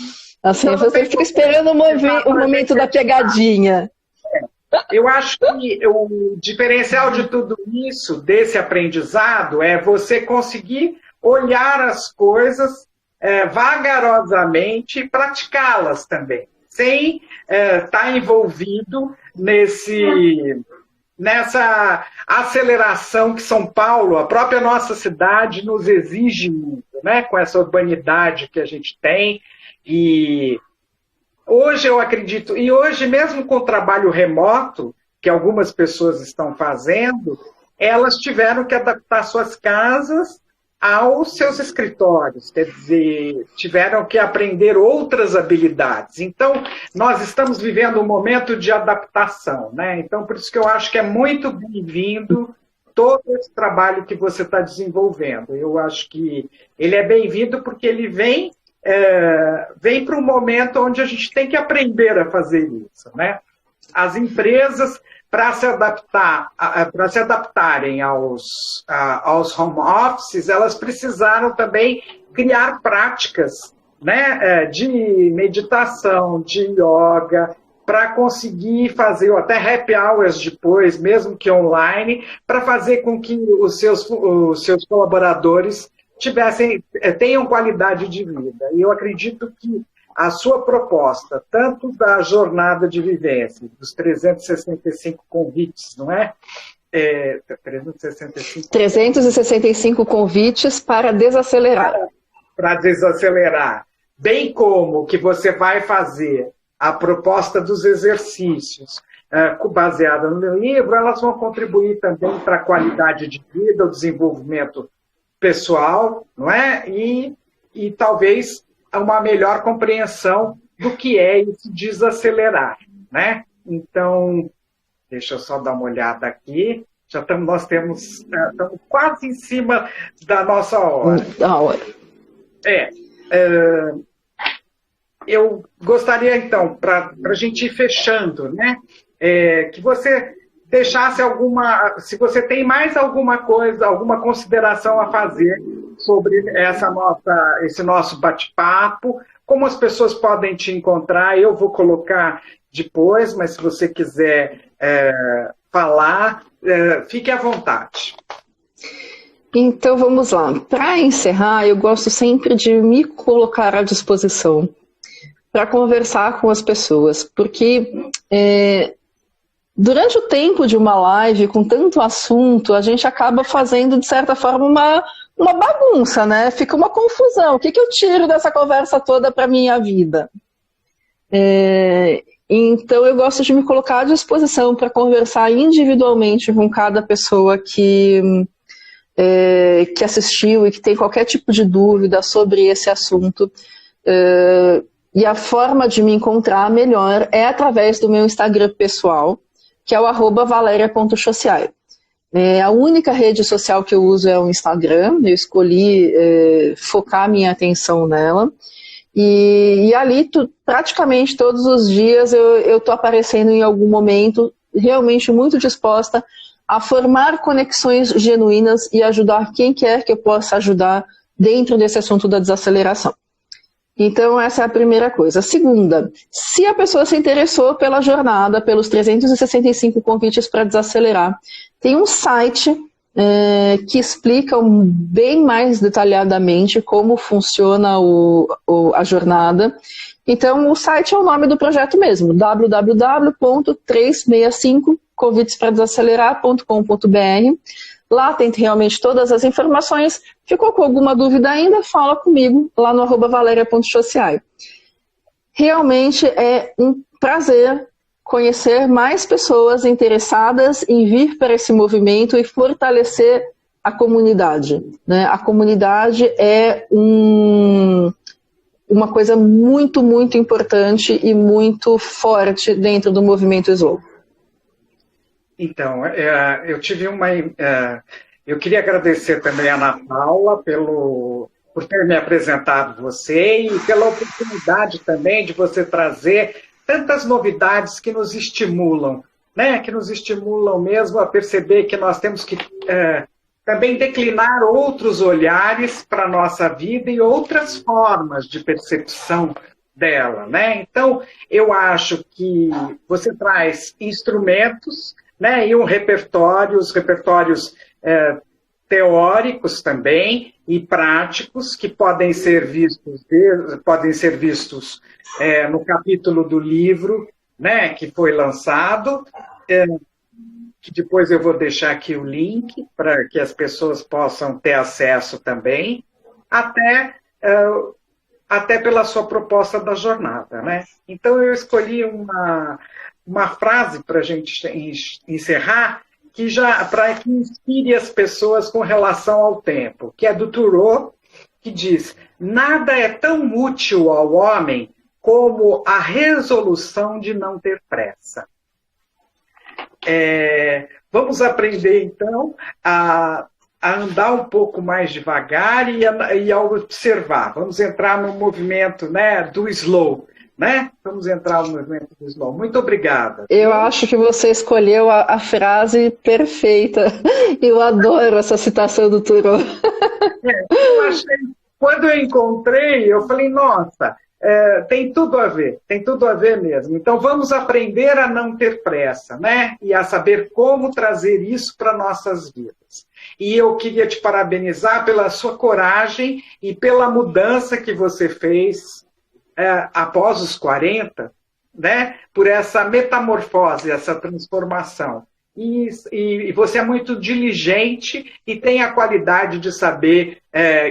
Assim, então, você fica esperando o momento da pegadinha. Eu acho que o diferencial de tudo isso, desse aprendizado, é você conseguir olhar as coisas vagarosamente e praticá-las também, sem estar envolvido nessa aceleração que São Paulo, a própria nossa cidade, nos exige muito, né? Com essa urbanidade que a gente tem. E hoje eu acredito, e hoje mesmo com o trabalho remoto, que algumas pessoas estão fazendo, elas tiveram que adaptar suas casas aos seus escritórios, quer dizer, tiveram que aprender outras habilidades. Então, nós estamos vivendo um momento de adaptação, né? Então, por isso que eu acho que é muito bem-vindo todo esse trabalho que você está desenvolvendo. Eu acho que ele é bem-vindo porque ele vem para um momento onde a gente tem que aprender a fazer isso, né? As empresas, para se adaptarem aos home offices, elas precisaram também criar práticas, né, de meditação, de yoga, para conseguir fazer, ou até happy hours depois, mesmo que online, para fazer com que os seus tenham qualidade de vida. E eu acredito que a sua proposta, tanto da jornada de vivência, dos 365 convites, não é? 365 convites para desacelerar. Para desacelerar. Bem como que você vai fazer a proposta dos exercícios baseada no meu livro, elas vão contribuir também para a qualidade de vida, o desenvolvimento pessoal, não é? E talvez uma melhor compreensão do que é esse desacelerar, né? Então, deixa eu só dar uma olhada aqui. Nós estamos quase em cima da nossa hora. Eu gostaria, então, para a gente ir fechando, né? Que você deixasse se você tem mais alguma coisa, alguma consideração a fazer sobre esse nosso bate-papo, como as pessoas podem te encontrar, eu vou colocar depois, mas se você quiser falar, fique à vontade. Então vamos lá. Para encerrar, eu gosto sempre de me colocar à disposição para conversar com as pessoas, porque durante o tempo de uma live, com tanto assunto, a gente acaba fazendo, de certa forma, uma bagunça, né? Fica uma confusão. O que eu tiro dessa conversa toda para a minha vida? Então, eu gosto de me colocar à disposição para conversar individualmente com cada pessoa que assistiu e que tem qualquer tipo de dúvida sobre esse assunto. E a forma de me encontrar melhor é através do meu Instagram pessoal, que é o @valeria.sociais. A única rede social que eu uso é o Instagram. Eu escolhi focar minha atenção nela. E ali, praticamente todos os dias, eu estou aparecendo em algum momento, realmente muito disposta a formar conexões genuínas e ajudar quem quer que eu possa ajudar dentro desse assunto da desaceleração. Então, essa é a primeira coisa. A segunda, se a pessoa se interessou pela jornada, pelos 365 convites para desacelerar, tem um site que explica bem mais detalhadamente como funciona a jornada. Então, o site é o nome do projeto mesmo, www.365convitesparadesacelerar.com.br. Lá tem realmente todas as informações. Ficou com alguma dúvida ainda? Fala comigo lá no @valeria.sociais. Realmente é um prazer conhecer mais pessoas interessadas em vir para esse movimento e fortalecer a comunidade, né? A comunidade é uma coisa muito, muito importante e muito forte dentro do movimento Slow. Então, eu queria agradecer também a Ana Paula por ter me apresentado você e pela oportunidade também de você trazer tantas novidades que nos estimulam, né? Que nos estimulam mesmo a perceber que nós temos que também declinar outros olhares para a nossa vida e outras formas de percepção dela, né? Então, eu acho que você traz instrumentos, né, e um repertório, os repertórios teóricos também e práticos que podem ser vistos no capítulo do livro, né, que foi lançado, que depois eu vou deixar aqui o link para que as pessoas possam ter acesso também, até pela sua proposta da jornada, né? Então eu escolhi uma frase para a gente encerrar, para que inspire as pessoas com relação ao tempo, que é do Thoreau, que diz: nada é tão útil ao homem como a resolução de não ter pressa. Vamos aprender, então, a andar um pouco mais devagar e a observar. Vamos entrar no movimento, né, do slow. Né? Vamos entrar no movimento do slow. Muito obrigada. Eu acho que você escolheu a frase perfeita. Eu adoro essa citação do Thoreau. Eu achei, quando eu encontrei, eu falei, nossa, tem tudo a ver mesmo. Então vamos aprender a não ter pressa, né? E a saber como trazer isso para nossas vidas. E eu queria te parabenizar pela sua coragem e pela mudança que você fez após os 40, né, por essa metamorfose, essa transformação. E você é muito diligente e tem a qualidade de saber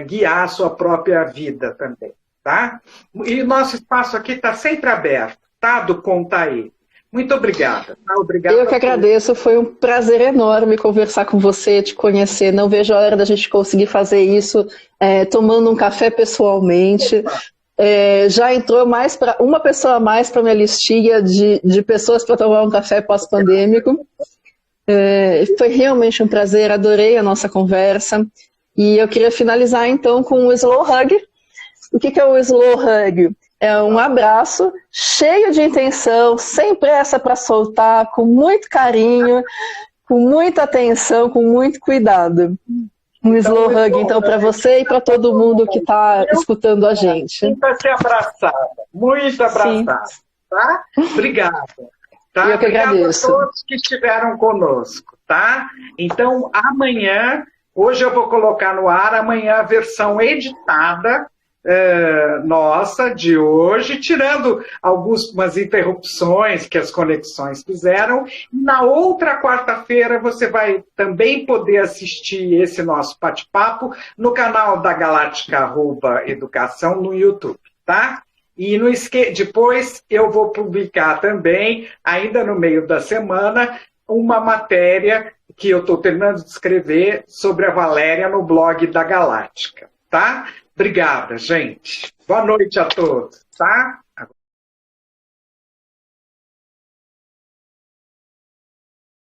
guiar a sua própria vida também, tá? E o nosso espaço aqui está sempre aberto, tá? Do Conta Aí. Muito obrigada. Tá? Obrigada. Eu que agradeço, foi um prazer enorme conversar com você, te conhecer. Não vejo a hora da gente conseguir fazer isso tomando um café pessoalmente. Já entrou uma pessoa a mais para minha listinha de pessoas para tomar um café pós-pandêmico. Foi realmente um prazer, adorei a nossa conversa. E eu queria finalizar então com o Slow Hug. O que é o Slow Hug? É um abraço cheio de intenção, sem pressa para soltar, com muito carinho, com muita atenção, com muito cuidado. Um Slow Hug, então, para você e para todo mundo que está escutando a gente. Sinta-se abraçada, muito abraçada. Tá? Obrigada. Tá? Eu que agradeço. Obrigado a todos que estiveram conosco. Tá? Então, amanhã, hoje eu vou colocar no ar, amanhã a versão editada nossa de hoje, tirando algumas interrupções que as conexões fizeram. Na outra quarta-feira você vai também poder assistir esse nosso bate-papo no canal da Galáctica Educação no YouTube, tá? E depois eu vou publicar também, ainda no meio da semana, uma matéria que eu estou terminando de escrever sobre a Valéria no blog da Galáctica, tá? Obrigada, gente. Boa noite a todos, tá?